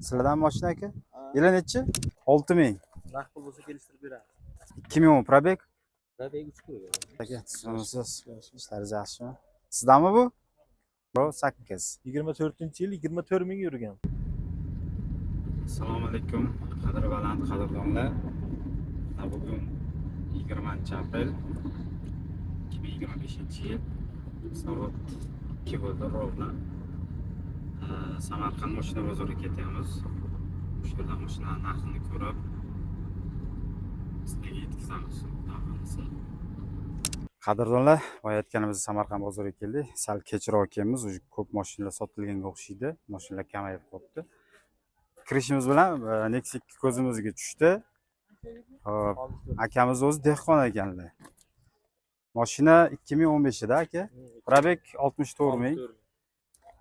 Sizlardan mashina aka? Yili nechi? 6000. Naqd pul bo'lsa kelishtirib beramiz. 2010 probek. Probek 3 kun. Aka, siz ishlaringiz yaxshimi? Sizdanmi bu? Pro 8. 24-yil 24 ming yurgan. Assalomu alaykum. Qadr baland qadrdonlar. Bugun 20-aprel 2025-yil. Soat 2 bo'ldi rovna. Samarqand mashina bozoriga ketyapmiz. Shu yerda mashinalar narxini ko'rib, sizlarga yetkazamiz. Qadrdonlar, aytganimiz Samarqand bozoriga keldik. Sal kechroq kelamiz. Ko'p mashinalar sotilganga o'xshaydi. Mashinalar kamayib qolibdi. Kirishimiz bilan Nexia ko'zimizga tushdi. Hop, akamiz o'zi dehqon ekanlar. Mashina 2015 da aka. Probek 64 ming.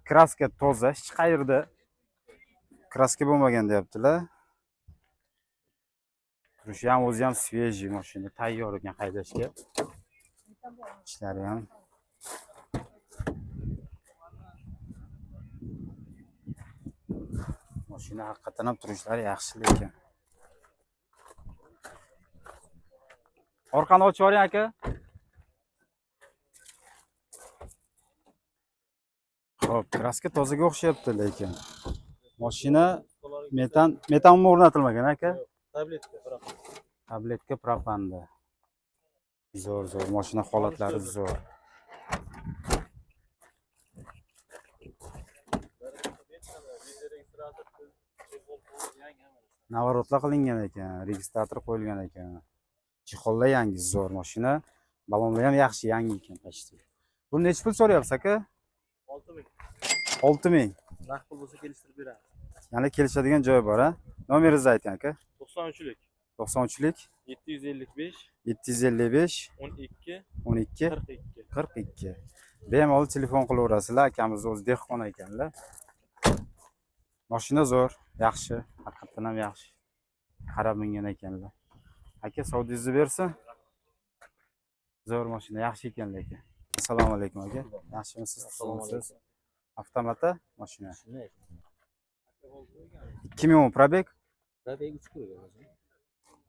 Kraska toza, hech qayerda kraska bo'lmagan deyaptilar. Turishi ham o'zi ham svejiy mashina, tayyor ekan haydashga. Ishlari ham mashina haqiqatan ham turishlari yaxshi ekan. Orqani ochib yuboring aka. Xo'p, kraska tozaga o'xshayapti lekin. Mashina metanmi o'rnatilmagan aka? Tabletka propanda. Zo'r, mashina holatlari zo'r. Navarotlar qilingan ekan, registrator qo'yilgan ekan. Chexollar yangi, zo'r mashina. Balonlar ham yaxshi, yangi ekan почти. Bu necha pul so'rayapsiz aka? 6000. 6000. Naqd pul bo'lsa kelishtirib beramiz. Ya'ni kelishadigan joy bor, ha? Nomeringizni ayting aka. 93lik. 93lik 755 755 12 12 42. 42. Bemalol telefon qilaverasizlar. Akamiz o'zi dehqon ekanlar. Mashina zo'r, yaxshi, haqiqatan ham yaxshi. Qarab mingan ekanlar. Aka, savdingizni bersin. Zo'r mashina, yaxshi ekan lekin. Assalomu alaykum aka. Yaxshimisiz? Salomsiz. Avtomata mashina. 2010 probek. Probek 3 kun.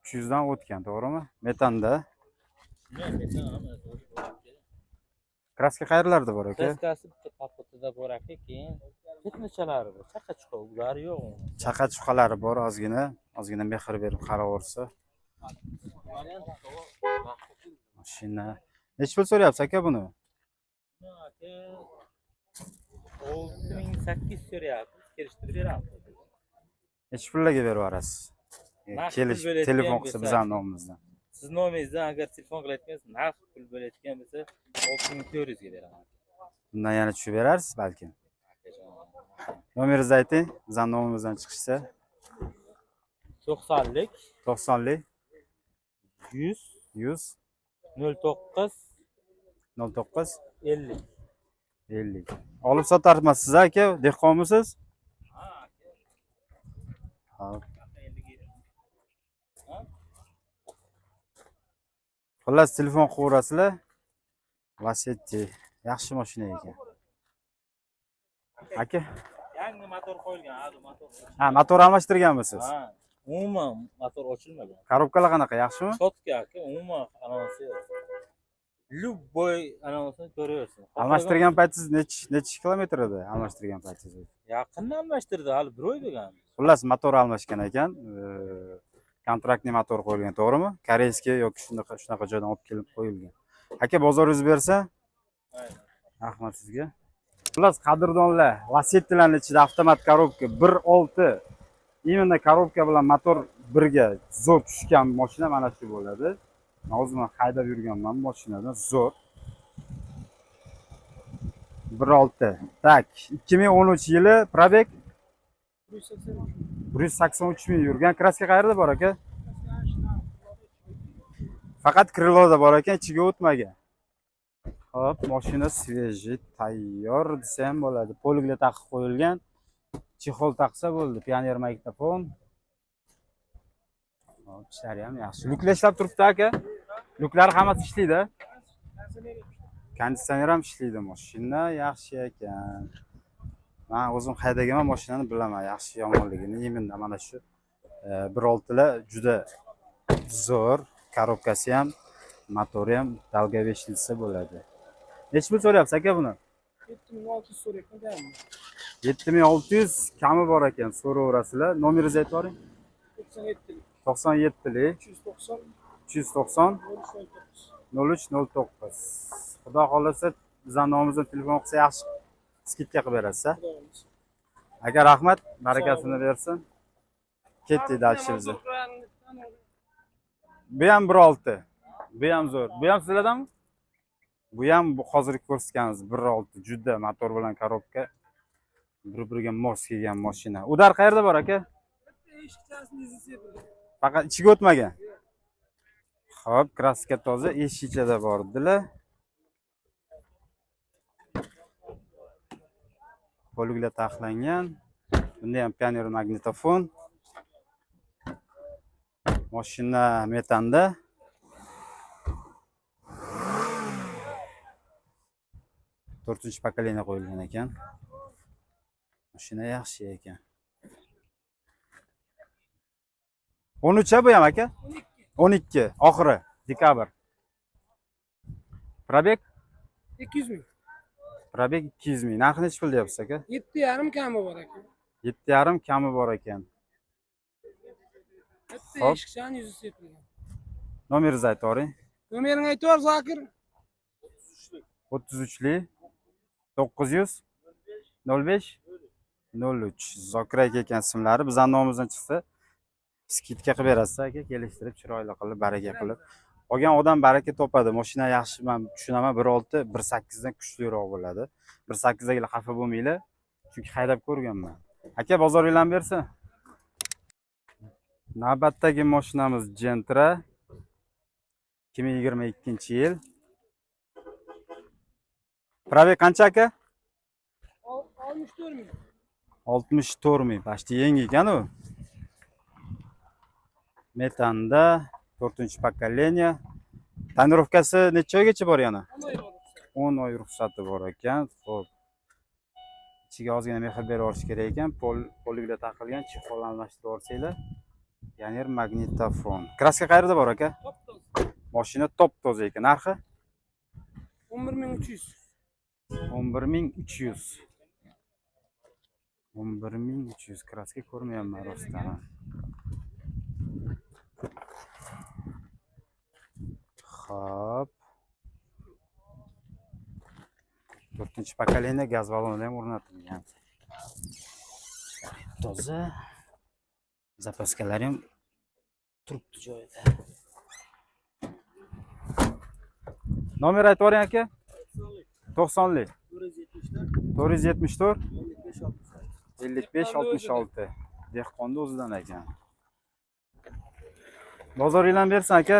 300 dan o'tgan, to'g'rimi? Metanda. Kraska qayerlarda bor aka? Kraskasi bitta paketida bor aka, keyin ketmachalari bor. Chaqa-chuqa ular yo'q. Chaqa-chuqalari bor, ozgina mehr berib qaraversa. Mashina. Necha pul so'rayapsiz aka buni? Aka 6800 so'rayapmiz, kelishtirib beramiz. Necha pullarga berib yuborasiz? Kelish, telefon qilsa bizning nomimizdan. Siz nomingizdan agar telefon qilayotgansiz, naqd pul berayotgan bo'lsa 6400 ga beraman. Bundan yana tushib berarsiz balkim. Nomeringizni ayting, bizning nomimizdan chiqishsa. 90lik 90lik 100 100 09 09 50. 50. Olib sotarmisiz aka? Dehqonmisiz? Ha aka. Hop. Xullas telefon qilaverasizlar. Lasetti yaxshi mashina ekan. Aka, Yangi motor qo'yilgan, hali motor. ha, motor almashtirganmisiz? Ha, umuman motor ochilmagan. Korobkalar qanaqa, yaxshimi? Chotka aka, umuman anonsi. Любой anonsini ko'ryapsiz. Almashtirgan paytingiz necha kilometr edi? Almashtirgan paytingiz? Yaqinda almashtirdi, hali 1 oy bo'lgan. Xullas motor almashgan ekan. Kontraktli motor qo'yilgan, to'g'rimi? Koreyskiy yoki shunaqa joydan olib kelib qo'yilgan. Aka, bozoringiz bersa? Aynen. Rahmat sizga. Xullas qadrdonlar, Lassettilarning ichida avtomat korobka 1.6. Imенно korobka bilan motor birga zo'r tushgan mashina mana shu bo'ladi. Men o'zim haydab yurganman mashinadan, zo'r. 1.6. Tak, 2013-yili probek 183 ming yurgan. Kraska qayerda bor aka? Faqat kriloda bor ekan, ichiga o'tmagan. Hop, mashina svejiy, tayyor desa ham bo'ladi. Poliglar taqib qo'yilgan. Chexol taqsa bo'ldi. Pioner magnitofon. Hop, ishlari ham yaxshi. Luklar ishlab turibdi aka. Luklar hammasi ishlaydi. Konditsioner ham ishlaydi, mashina yaxshi ekan. Men o'zim haydagan mashinani bilaman, yaxshi yomonligini. Yeminda mana shu 1.6lar juda zo'r, korobkasi ham, motori ham долговечностьsi bo'ladi. Nechi pul so'rayapsiz aka buni? 7600 so'rayapman. 7600 kami bor ekan, so'raverasizlar. Nomeringizni aytib boring. 97 97lik 390 390 0309. 0309. Xudo xolasa bizning nomimizdan telefon qilsa yaxshi skidka qilib berasiz. Xudo xohlasa. Aka rahmat, barakasini bersin. Ketdik dalishimizni. Bu ham 1.6. Bu ham zo'r. Bu ham sizlardanmi? Bu ham hozirgi ko'rsatganimiz 1.6 juda motor bilan korobka. Bir-biriga mos kelgan mashina. Udar qayerda bor aka? Eshikchasini izlasa bo'ladi. Faqat ichiga o'tmagan. Xo'p, kraska toza, eshik ichida bor edilar. Qo'lglar taxlangan. Bunda ham pioner magnitofon. Mashina metanda. To'rtinchi pokoleniya qo'yilgan ekan. Mashina yaxshi ekan. 13 bu ham aka? 12 oxiri dekabr. Probek? 200 ming. Probek 200 ming. Narxi nechi pul deyapsiz aka? 7,5 kami bor ekan. 7,5 kami bor ekan. Bitta Hop. eshikchani yuzi sepilgan. Nomeringizni aytib boring. Nomerini aytib Zokir. 33lik 900 05 03. Zokir aka ekan ismlari. Bizning nomimizdan chiqsa skidka qilib berasiz aka, kelishtirib chiroyli qilib, baraka qilib. Olgan odam baraka topadi. Mashina yaxshi, men tushunaman, 1.6 1.8 dan kuchliroq bo'ladi. 1.8 dagilar xafa bo'lmanglar, chunki haydab ko'rganman. Aka bozoringlarni bersin. Navbatdagi mashinamiz Gentra 2022-yil. Probek qancha aka? 64 ming. 64 ming. Bashti yangi ekan u. Metanda 4-pokoleniya. Tonirovkasi necha oygacha bor yana? 10 oy ruxsati bor ekan. Xo'p. Ichiga ozgina mehr berib yuborish kerak ekan. Poliglar taqilgan, chexol almashtirib yuborsanglar. Pioner magnitofon. Kraska qayerda bor aka? Mashina top toza ekan. Narxi 11300. 11300. 11300 kraska ko'rmayapman rostdan. Xo'p. 4-pokoleniya gaz balloni ham o'rnatilgan. Toza. Zapaskalari ham turibdi joyida. Nomer aytib boring aka? 90lik 474 55 66. Dehqonni o'zidan ekan. Bozoringlarni bersin aka.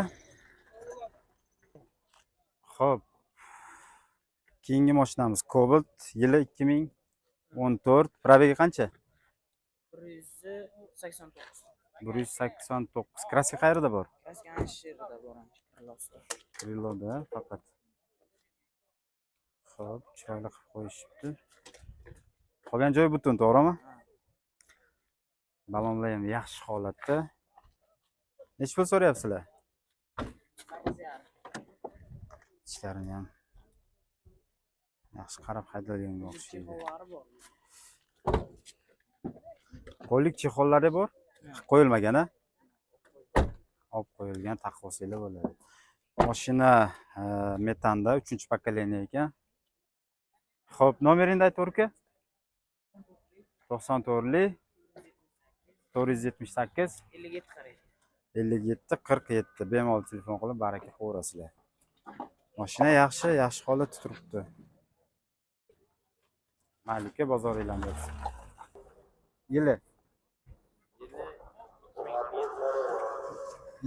Xo'p. Keyingi mashinamiz Cobalt, yili 2014. Probegi qancha? 189. 189. Kraska qayerda bor? Kraska ana shu yerda bor. Reloadda faqat. Xo'p, chiroyli qilib qo'yishibdi. Qolgan joyi butun, to'g'rimi? Balonlar ham yaxshi holatda. Necha pul so'rayapsizlar? 8,5. Ichlarini ham yaxshi qarab haydalganga o'xshaydi. Qo'llik chexollari bor? Qo'yilmagan a? Olib qo'yilgan, taqib olsanglar bo'ladi. Mashina metanda 3-pokoleniya ekan. Xo'p, nomeringni aytib aka? 94lik 478 57 47. Bemalol telefon qilib baraka qilaverasizlar. Mashina yaxshi holatda turibdi. Malika bozoringlarni bersin.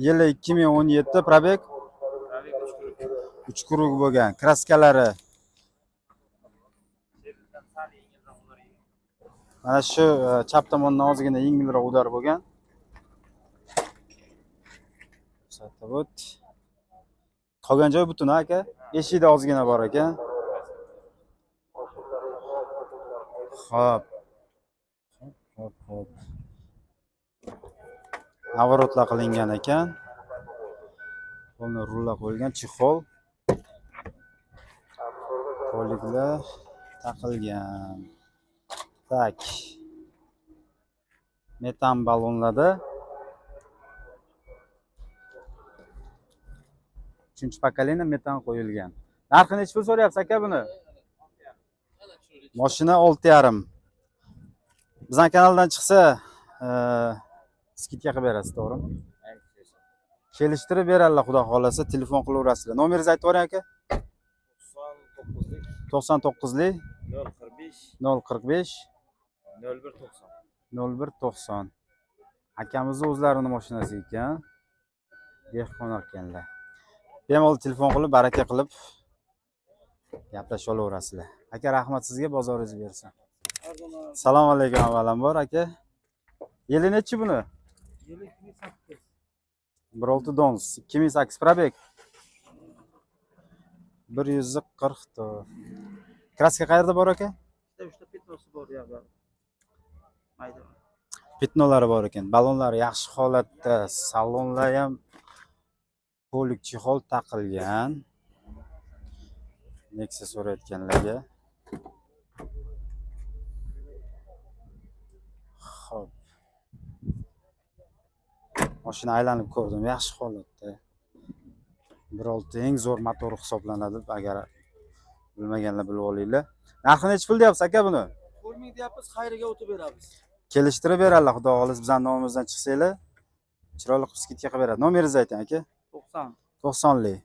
Yili 2017, probek 3 kurug bo'lgan. Kraskalari mana shu chap tomondan ozgina yengilroq udar bo'lgan. Satobot. Qolgan joy butun aka. Eshikda ozgina bor ekan. Xo'p. Xo'p. Navorotlar qilingan ekan. Buni rulla qo'yilgan chexol. Poliklar taqilgan. Tak. Metan ballonlarda 3-pokoleniya metan qo'yilgan. Narxi necha pul so'rayapsiz aka buni? Mashina 6,5. Bizning kanaldan chiqsa, skidka qilib berasiz, to'g'rimi? Kelishtirib beradilar, xudo xolasa, telefon qilaverasizlar. Nomeringizni aytib bering aka. 99lik 045 0190. Akamizni o'zlarining mashinasi ekan. Dehqon ekanlar. Bemalol telefon qilib, baraka qilib gaplashib olaverasizlar. Aka, rahmat sizga, bozoringiz bersin. Assalomu alaykum avvalambor aka. Yili nechi buni? Yili 2008. 1.6 dons, 2008 probek. 140 Kraska qayerda bor aka? Uchta petnosi bor yo'q. Mayda. Petnolari bor ekan. Ballonlari yaxshi holatda, salonlar ham polik chexol taqilgan. Nexia so'rayotganlarga. Xo'p. Mashina aylanib ko'rdim, yaxshi holatda. 1.6 eng zo'r motor hisoblanadi, agar bilmaganlar bilib olinglar. Narxi necha pul deyapsiz aka buni? 4,000 deyapmiz, xayriga o'tib beramiz. Kelishtirib beradilar, xudo xohlasa bizning nomimizdan chiqsanglar, chiroyli qilib skidka qilib beradi. Nomeringizni ayting aka. 90lik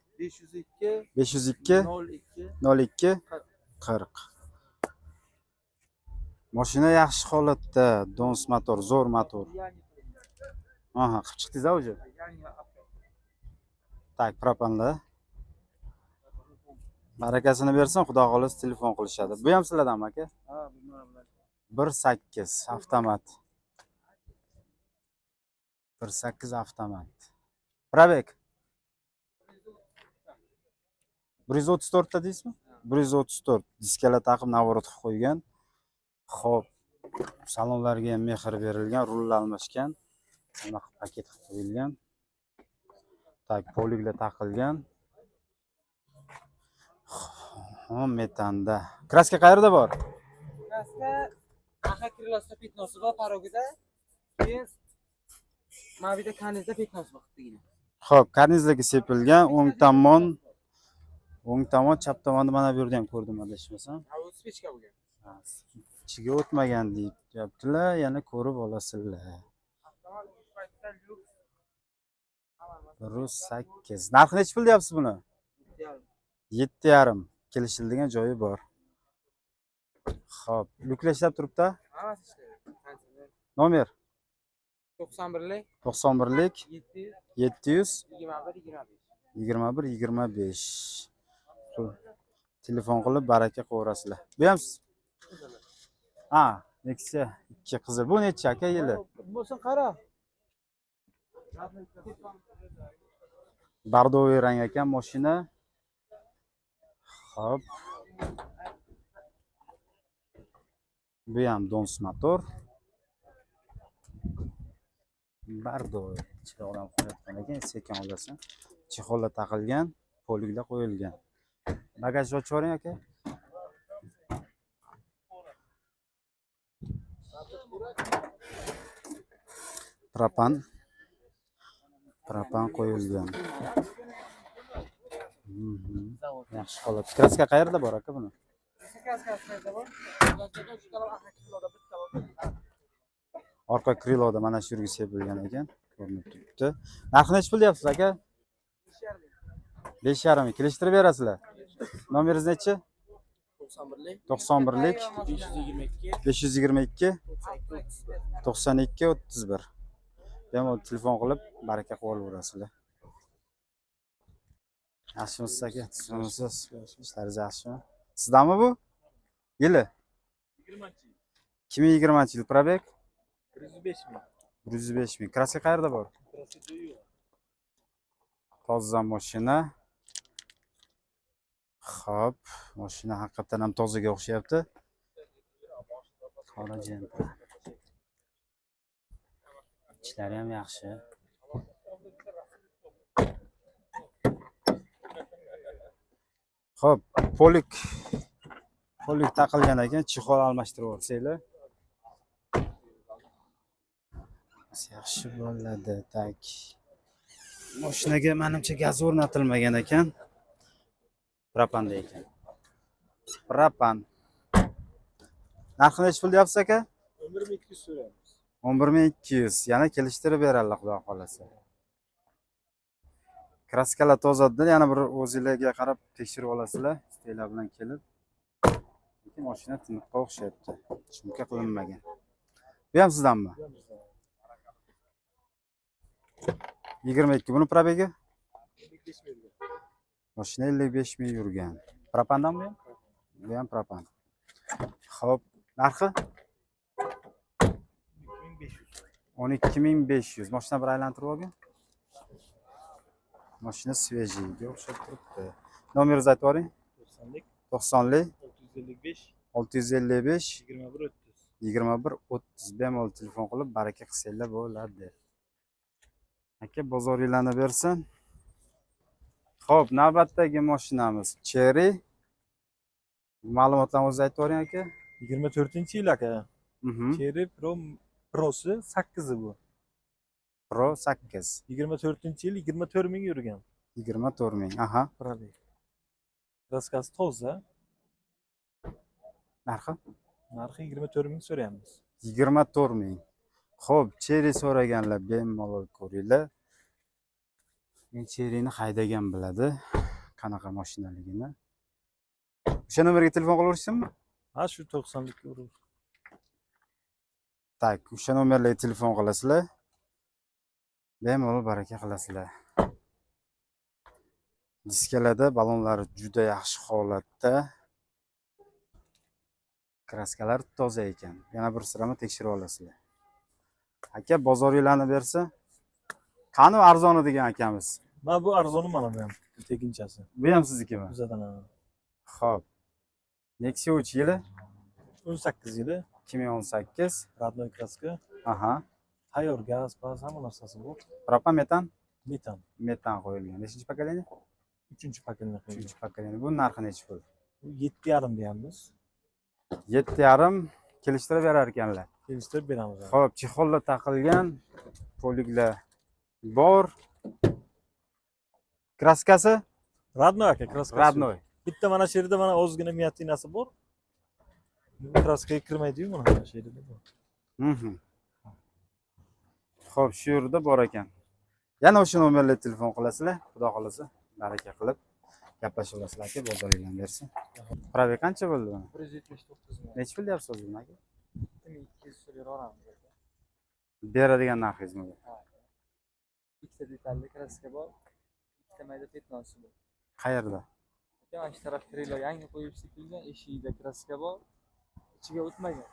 502 02 40. Mashina yaxshi holatda, dons motor, zo'r motor. Aha, qilib chiqdingiz o'zi. Tak, propanlar. Barakasini bersin, xudo xolasa telefon qilishadi. Bu ham sizlardanmi aka? Ha, bilmayman. 1.8 avtomat. 1.8 avtomat. Probek 134 ta deysizmi? 134. Diskalar taqib navorot qilib qo'ygan. Xo'p. Salonlarga ham mehr berilgan, rullar almashgan. Bunaqa paket qilib qo'yilgan. Tak, poliklar taqilgan. Metanda. Kraska qayerda bor? Kraska aha krilosda petnosi bor parogida. Keyin mana bu yerda kanizda petnosi bor degan. Xo'p, karnizdagi sepilgan, o'ng tomon, chap tomonni mana bu yerda ham ko'rdim, adashmasam. Ha, u spechka bo'lgan. Ichiga o'tmagan deyaptilar, yana ko'rib olasizlar. 1.8. Narxi necha pul deyapsiz buni? 7,5. Kelishiladigan joyi bor. Xo'p, luklar ishlab turibdi? Hammasi ishlaydi. Nomer 91lik 91lik 700 700 21 25. Telefon qilib baraka qilaverasizlar. Bu ham ha, Nexia 2 qizil. Bu necha aka yili? bo'lsin qara. Bordoviy rang ekan mashina. Xo'p. Bu ham dons motor. Bordoviy. Chiroqdan qo'yayotgan ekan, sekin olasan. Chexollar taqilgan, poliklar qo'yilgan. Bagajni ochib yuboring aka. Propan qo'yilgan. Yaxshi holat. Kraska qayerda bor aka buni? Orqa kriloda mana shu yerga sepilgan ekan, ko'rinib turibdi. Narxi necha pul deyapsiz aka? 5,5. Kelishtirib berasizlar. Nomeringiz nechi? 91lik 522 92 31. Bemalol telefon qilib baraka qilib olaverasizlar. Yaxshimisiz aka? Siz ishlaringiz yaxshimi? Sizdanmi bu? Yili 2020-yil probek 105 ming. Kraska qayerda bor? Toza mashina. Xo'p, mashina haqiqatan ham tozaga o'xshayapti. Qora Gentra. Ichlari ham yaxshi. Xo'p, polik taqilgan ekan, chexol almashtirib olsanglar. Yaxshi bo'ladi. Tak. Mashinaga menimcha gaz o'rnatilmagan ekan. Propanda ekan. Propan. Narxi necha pul deyapsiz aka? 11200 so'raymiz. 11200. Yana kelishtirib berarlar, xudo xolasa. Kraskalar tozada, yana bir o'zingizlarga qarab tekshirib olasizlar, istanglar bilan kelib. Lekin mashina tiniqqa o'xshayapti. Chunki qilinmagan. Bu ham sizdanmi? 22. Buni probegi? 55 ming. Mashina 55 ming yurgan. Propandanmi bu ham? Bu ham propan. Xo'p, narxi 12500. Mashina bir aylantirib olgin. Mashina svejiyga o'xshab turibdi. Nomeringizni aytib yuboring. 90lik 90lik 655 655 21 30. Bemalol telefon qilib baraka qilsanglar bo'ladi. Aka, bozoringlarni bersin. Xo'p, navbatdagi mashinamiz Cherry. Ma'lumotlarni o'zingiz aytib yuboring aka. 24-yil aka. Cherry Pro'si 8 bu. Pro 8. 24-yil 24 ming yurgan. 24 ming. Aha. Probeg. Kraskasi toza. Narxi? Narxi 24 ming so'raymiz. 24 ming. Xo'p, Cherry so'raganlar bemalol ko'ringlar. Men Cherryni haydagan biladi, qanaqa mashinaligini. O'sha nomerga telefon qilaverishsinmi? Ha, shu 90lik urur. Tak, o'sha nomerlarga telefon qilasizlar. Bemalol baraka qilasizlar. Diskalarda balonlari juda yaxshi holatda. Kraskalar toza ekan. Yana bir sirama tekshirib olasizlar. Aka, bozoringlarni bersa, qani arzoni degan akamiz. Mana bu arzoni mana bu ham. Tekinchasi. Bu ham siznikimi? Bizadan. Xo'p. Nexia 3 yili 18 yili 2018. Radnoy kraska. Aha. Tayyor gaz, baz hamma narsasi bor. Propan metan? Metan. Metan qo'yilgan. Nechinchi pokoleniya? 3-pakelni qo'ydik. 3-pokoleniya. Bu narxi necha pul? 7,5 deyamiz. 7,5 kelishtirib berar ekanlar. Kelishtirib beramiz. Xo'p, chexollar taqilgan, poliklar bor. Kraskasi? Radnoy aka, kraskasi. Radnoy. Bitta mana shu yerda mana ozgina miyatinasi bor. Bu kraskaga kirmaydi-yu mana shu yerda bor. Xo'p, shu yerda bor ekan. Yana o'sha nomerlarga telefon qilasizlar, xudo xolasa, baraka qilib gaplashib olasizlar aka, bozoringlarni bersin. Probeg qancha bo'ldi buni? 179 ming. Necha pul deyapsiz o'zingiz aka? 1200 so'rayveramiz. Beradigan narxingizmi bu? Ikkita detalli kraska bor. Ikkita mayda petnosi bor. Qayerda? Mana shu taraf krilo yangi qo'yib sepilgan, eshigida kraska bor. Ichiga o'tmagan.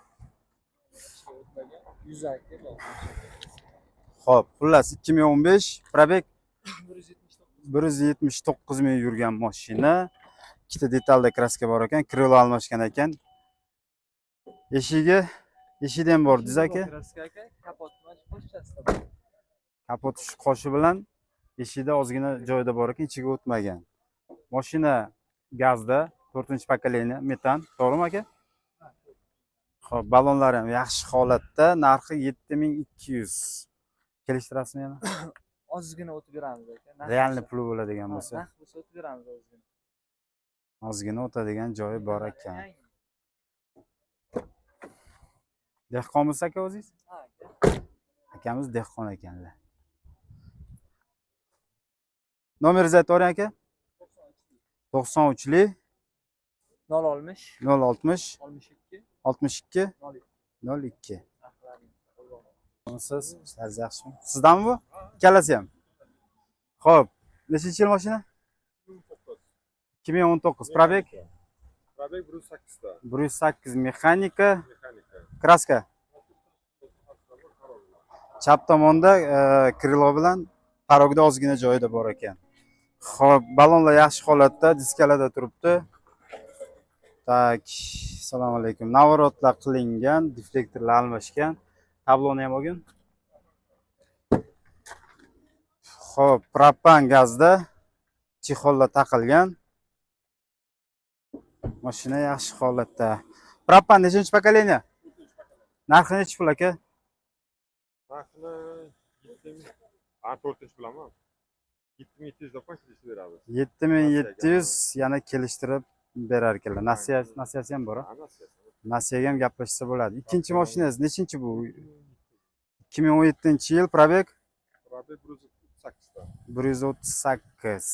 Yuzaki bor. Xo'p, xullas 2015 probeg 179. 179 ming yurgan mashina. Ikkita detalda kraska bor ekan, krilo almashgan ekan. Eshikda ham bor diz aka. Kraska aka, kapot mana qo'shchasida bor. Kapot qoshi bilan eshikda ozgina joyda bor ekan, ichiga o'tmagan. Mashina gazda, 4-pokoleniya metan, to'g'rimi aka? Xo'p, balonlari ham yaxshi holatda, narxi 7200. Kelishtirasizmi yana? Ozgina o'tib beramiz aka. Realni puli bo'ladigan bo'lsa, Narx bo'lsa o'tib beramiz ozgina. ozgina o'tadigan joyi bor ekan. Dehqonmisiz aka o'zingiz? Ha aka. Akamiz dehqon ekanlar. Nomeringizni aytib yuboring aka. 93lik 060 060 62 62 02. 02. Siz ishlaringiz yaxshimi? Sizdanmi bu? Ikkalasi ham. Xo'p, nechinchi yil mashina? 2019. Probeg? Probeg 108 ta. 108 mexanika. Kraska. Chap tomonda krilo bilan parogda ozgina joyida bor ekan. Xo'p, balonlar yaxshi holatda, diskalarda turibdi. Tak, Assalomu alaykum. Navorotlar qilingan, deflektorlar almashgan. Tabloni ham olgin. Xo'p, propan gazda chexollar taqilgan. Mashina yaxshi holatda. Propan nechinchi pokoleniya? Narxi nechi pul aka? Narxini 4-chi bilaman. 7200 deb kelishib beramiz. 7700 yana kelishtirib berar ekanlar. Nasiyasi ham bor. Nasiyaga ham gaplashsa bo'ladi. Ikkinchi mashinangiz nechinchi bu? 2017-yil probeg Probek 138 ta. 138.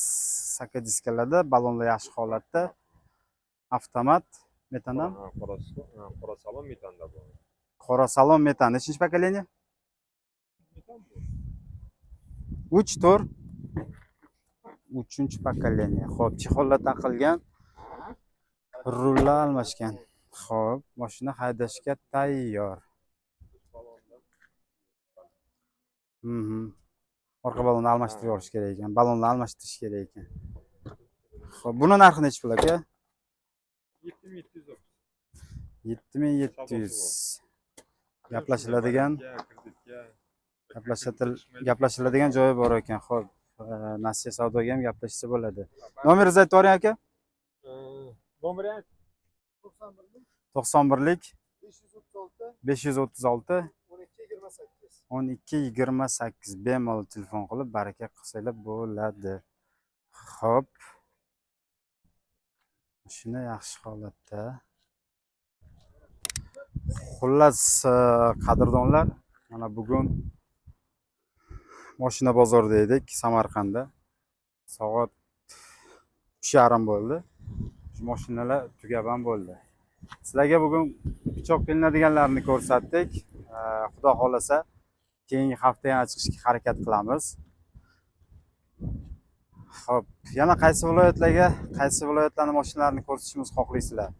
Saka diskalarda, balonlar yaxshi holatda. Avtomat, metandan. Qora salon metanda bu. Qora salon metan. Nechinchi pokoleniya? Metan bu. 3, 4. 3-chi pokoleniya. Xo'p, chexollar taqilgan. Rullar almashgan. Xo'p, mashina haydashga tayyor. Orqa balonni almashtirib yuborish kerak ekan. Balonni almashtirish kerak ekan. Xo'p, buni narxi nechi pul aka? 7700. 7700. Gaplashiladigan joyi bor ekan. Xo'p, Nasiya savdoga ham gaplashsa bo'ladi. Nomeringizni aytib yuboring aka. Nomeri 91lik 536 1228. 1228 bemalol telefon qilib baraka qilsanglar bo'ladi. Xo'p. Mashina yaxshi holatda. Xullas, qadrdonlar, mana bugun mashina bozorida edik Samarqandda. Soat 3:30 bo'ldi. Shu mashinalar tugab ham bo'ldi. Sizlarga bugun pichoq kelinadiganlarini ko'rsatdik. Xudo xolasa keyingi hafta yana chiqishga harakat qilamiz. Xo'p, yana qaysi viloyatlarning mashinalarini ko'rsatishimizni xohlaysizlar?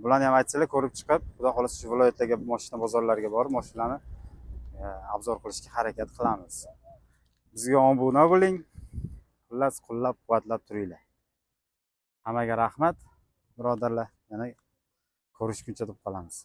Bularni ham aytsanglar, ko'rib chiqib, xudo xolasa shu viloyatlarga, mashina bozorlariga borib, mashinani obzor qilishga harakat qilamiz. Bizga obuna bo'ling. Xullas, qo'llab-quvvatlab turinglar. Hammaga rahmat, birodarlar. Yana ko'rishguncha deb qolamiz.